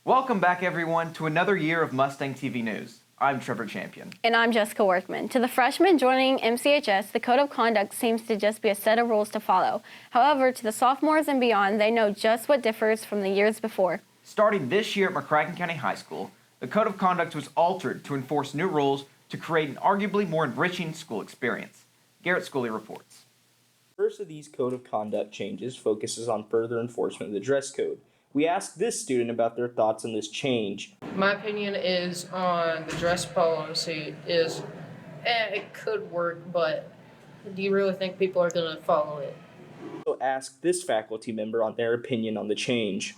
Welcome back, everyone, to another year of Mustang TV News. I'm Trevor Champion. And I'm Jessica Workman. To the freshmen joining MCHS, the Code of Conduct seems to just be a set of rules to follow. However, to the sophomores and beyond, they know just what differs from the years before. Starting this year at McCracken County High School, the Code of Conduct was altered to enforce new rules to create an arguably more enriching school experience. Garrett Schooley reports. The first of these Code of Conduct changes focuses on further enforcement of the dress code. We asked this student about their thoughts on this change. My opinion is on the dress policy is it could work, but do you really think people are going to follow it? So asked this faculty member on their opinion on the change.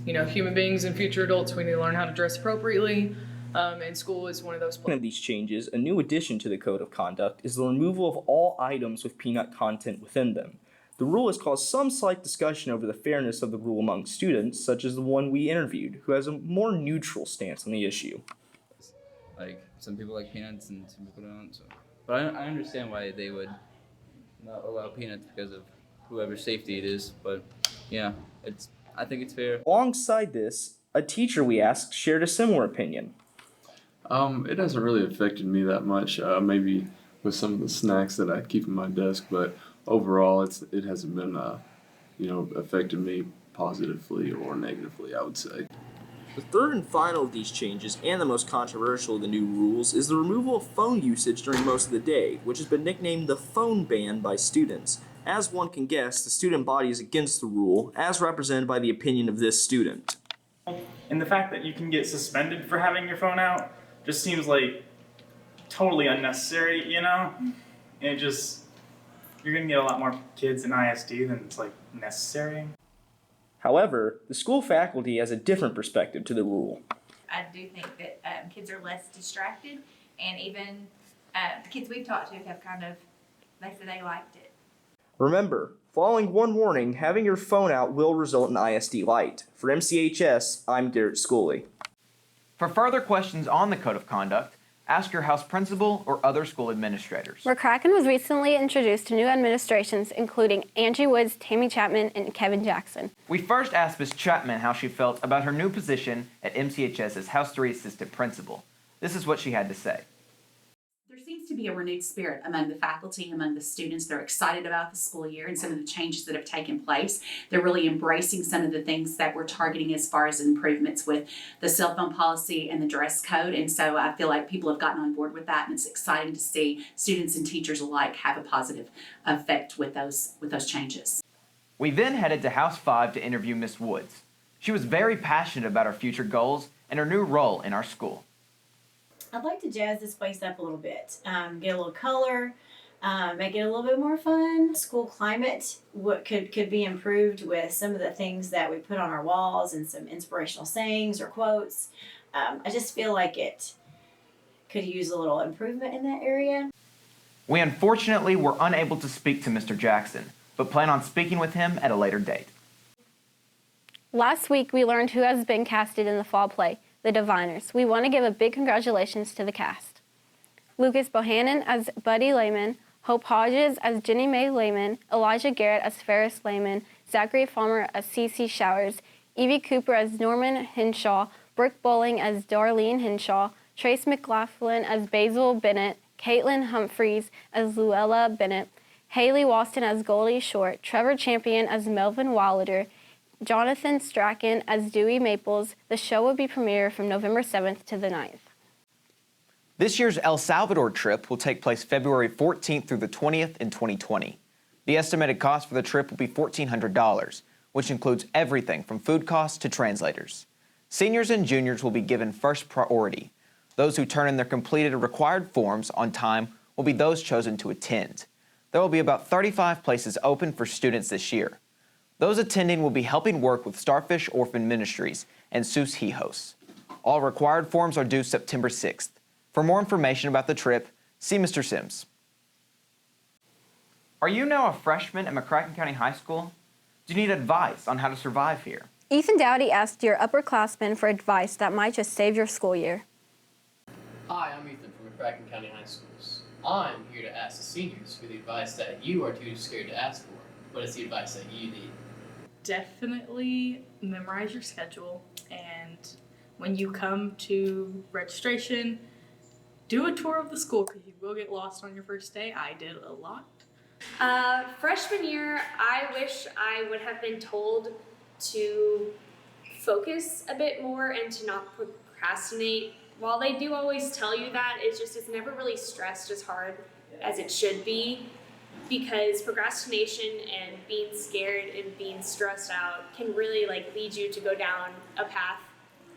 You know, human beings and future adults, we need to learn how to dress appropriately, and school is one of those places. One of these changes, a new addition to the Code of Conduct, is the removal of all items with peanut content within them. The rule has caused some slight discussion over the fairness of the rule among students, such as the one we interviewed, who has a more neutral stance on the issue. Like, some people like peanuts and some people don't. So. But I understand why they would not allow peanuts because of whoever's safety it is. But yeah, I think it's fair. Alongside this, a teacher we asked shared a similar opinion. It hasn't really affected me that much. Maybe with some of the snacks that I keep in my desk, but overall, it hasn't been, affected me positively or negatively, I would say. The third and final of these changes, and the most controversial of the new rules, is the removal of phone usage during most of the day, which has been nicknamed the phone ban by students. As one can guess, the student body is against the rule, as represented by the opinion of this student. And the fact that you can get suspended for having your phone out just seems like totally unnecessary, you know? And you're gonna get a lot more kids in ISD than it's like necessary. However, the school faculty has a different perspective to the rule. I do think that kids are less distracted, and even the kids we've talked to have they said they liked it. Remember, following one warning, having your phone out will result in ISD light. For MCHS, I'm Garrett Schooley. For further questions on the Code of Conduct, ask your house principal or other school administrators. McCracken was recently introduced to new administrations, including Angie Woods, Tammy Chapman, and Kevin Jackson. We first asked Ms. Chapman how she felt about her new position at MCHS as House 3 Assistant Principal. This is what she had to say. There seems to be a renewed spirit among the faculty, among the students. They're excited about the school year and some of the changes that have taken place. They're really embracing some of the things that we're targeting as far as improvements with the cell phone policy and the dress code. And so I feel like people have gotten on board with that, and it's exciting to see students and teachers alike have a positive effect with those changes. We then headed to House 5 to interview Ms. Woods. She was very passionate about her future goals and her new role in our school. I'd like to jazz this place up a little bit, get a little color, make it a little bit more fun. School climate could be improved with some of the things that we put on our walls and some inspirational sayings or quotes. I just feel like it could use a little improvement in that area. We unfortunately were unable to speak to Mr. Jackson, but plan on speaking with him at a later date. Last week, we learned who has been casted in the fall play, The Diviners. We want to give a big congratulations to the cast. Lucas Bohannon as Buddy Lehman, Hope Hodges as Jenny Mae Lehman, Elijah Garrett as Ferris Lehman, Zachary Farmer as Cece Showers, Evie Cooper as Norman Henshaw, Brooke Bowling as Darlene Henshaw, Trace McLaughlin as Basil Bennett, Caitlin Humphreys as Luella Bennett, Haley Waston as Goldie Short, Trevor Champion as Melvin Wilder, Jonathan Strachan as Dewey Maples. The show will be premiered from November 7th to the 9th. This year's El Salvador trip will take place February 14th through the 20th in 2020. The estimated cost for the trip will be $1,400, which includes everything from food costs to translators. Seniors and juniors will be given first priority. Those who turn in their completed required forms on time will be those chosen to attend. There will be about 35 places open for students this year. Those attending will be helping work with Starfish Orphan Ministries and Sus Hijos. All required forms are due September 6th. For more information about the trip, see Mr. Sims. Are you now a freshman at McCracken County High School? Do you need advice on how to survive here? Ethan Dowdy asked your upperclassmen for advice that might just save your school year. Hi, I'm Ethan from McCracken County High Schools. I'm here to ask the seniors for the advice that you are too scared to ask for. What is the advice that you need? Definitely memorize your schedule and when you come to registration, do a tour of the school because you will get lost on your first day. I did a lot. Freshman year, I wish I would have been told to focus a bit more and to not procrastinate. While they do always tell you that, it's never really stressed as hard as it should be, because procrastination and being scared and being stressed out can really lead you to go down a path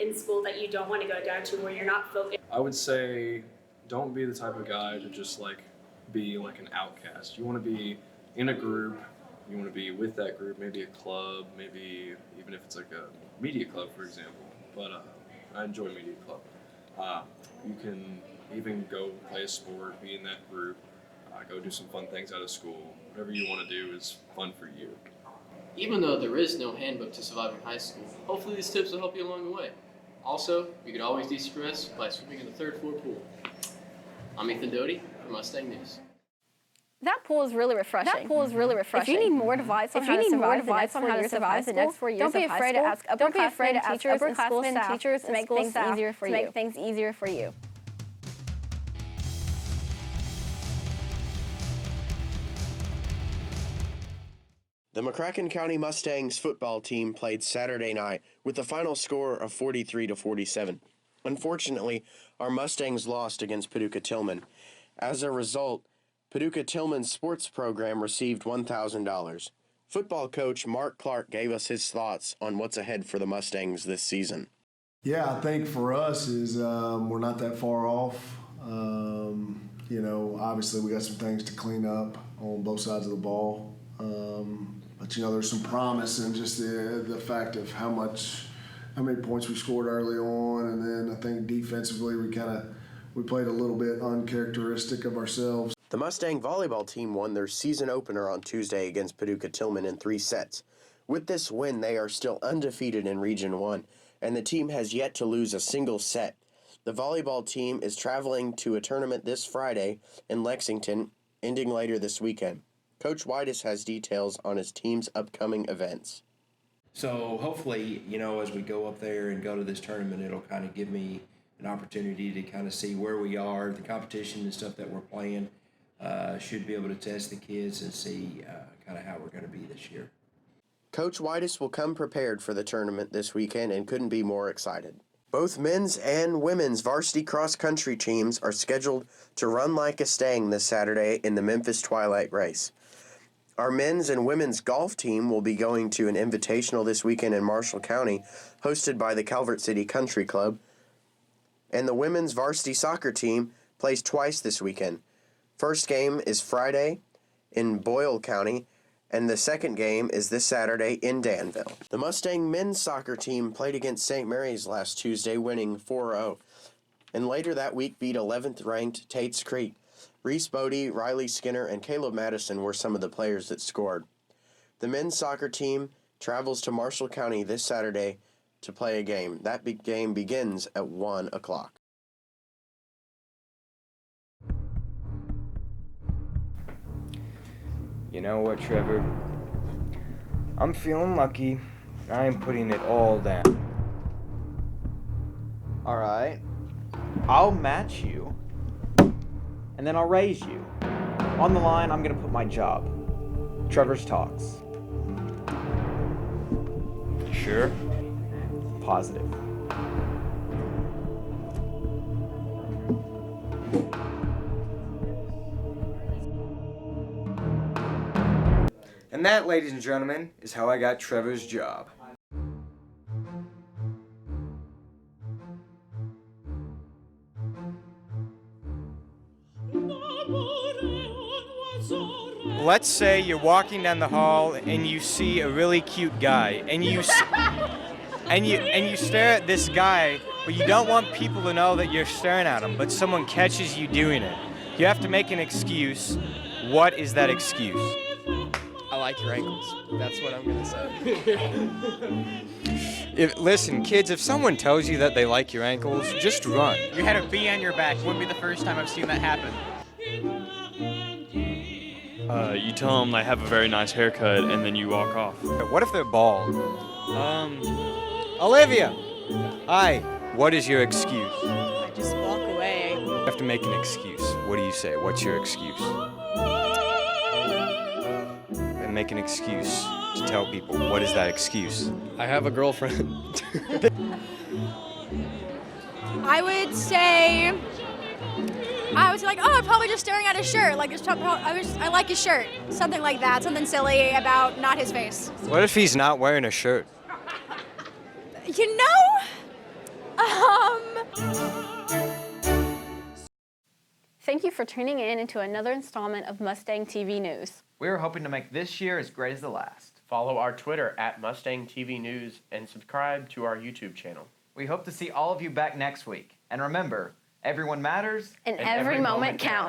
in school that you don't want to go down to, where you're not focused. I would say don't be the type of guy to just be an outcast. You want to be in a group, you want to be with that group, maybe a club, maybe even if it's a media club, for example. But I enjoy media club. You can even go play a sport, be in that group, go do some fun things out of school. Whatever you want to do is fun for you. Even though there is no handbook to surviving high school, hopefully these tips will help you along the way. Also, you can always de-stress by swimming in the third floor pool. I'm Ethan Doty for Mustang News. That pool is really refreshing. If you need more advice on how to survive the next 4 years of high school, don't be afraid to ask upperclassmen, teachers, and school staff to make things easier for you. The McCracken County Mustangs football team played Saturday night with a final score of 43-47. Unfortunately, our Mustangs lost against Paducah-Tillman. As a result, Paducah-Tillman's sports program received $1,000. Football coach Mark Clark gave us his thoughts on what's ahead for the Mustangs this season. Yeah, I think for us is we're not that far off. Obviously we got some things to clean up on both sides of the ball. But there's some promise in just the fact of how many points we scored early on, and then I think defensively we played a little bit uncharacteristic of ourselves. The Mustang volleyball team won their season opener on Tuesday against Paducah-Tillman in 3 sets. With this win, they are still undefeated in Region 1, and the team has yet to lose a single set. The volleyball team is traveling to a tournament this Friday in Lexington, ending later this weekend. Coach Whitus has details on his team's upcoming events. So hopefully, as we go up there and go to this tournament, it'll kind of give me an opportunity to kind of see where we are, the competition and stuff that we're playing. Should be able to test the kids and see kind of how we're going to be this year. Coach Whitus will come prepared for the tournament this weekend and couldn't be more excited. Both men's and women's varsity cross-country teams are scheduled to run like a Stang this Saturday in the Memphis Twilight Race. Our men's and women's golf team will be going to an invitational this weekend in Marshall County, hosted by the Calvert City Country Club. And the women's varsity soccer team plays twice this weekend. First game is Friday in Boyle County, and the second game is this Saturday in Danville. The Mustang men's soccer team played against St. Mary's last Tuesday, winning 4-0, and later that week beat 11th-ranked Tate's Creek. Reese Bodie, Riley Skinner, and Caleb Madison were some of the players that scored. The men's soccer team travels to Marshall County this Saturday to play a game. That game begins at 1 o'clock. You know what, Trevor? I'm feeling lucky. I am putting it all down. All right. I'll match you, and then I'll raise you. On the line, I'm going to put my job. Trevor's Talks. Sure? Positive. And that, ladies and gentlemen, is how I got Trevor's job. Let's say you're walking down the hall and you see a really cute guy, and you stare at this guy, but you don't want people to know that you're staring at him, but someone catches you doing it. You have to make an excuse. What is that excuse? I like your ankles. That's what I'm gonna say. Listen, kids, if someone tells you that they like your ankles, just run. You had a bee on your back. Wouldn't be the first time I've seen that happen. You tell them they have a very nice haircut, and then you walk off. What if they're bald? Olivia! Hi. What is your excuse? I just walk away. You have to make an excuse. What do you say? What's your excuse? And make an excuse to tell people. What is that excuse? I have a girlfriend. I would say like, oh, I'm probably just staring at his shirt. Like, I like his shirt. Something like that. Something silly about not his face. What if he's not wearing a shirt? You know, Thank you for tuning in into another installment of Mustang TV News. We are hoping to make this year as great as the last. Follow our Twitter at Mustang TV News and subscribe to our YouTube channel. We hope to see all of you back next week. And remember, everyone matters, And every moment counts.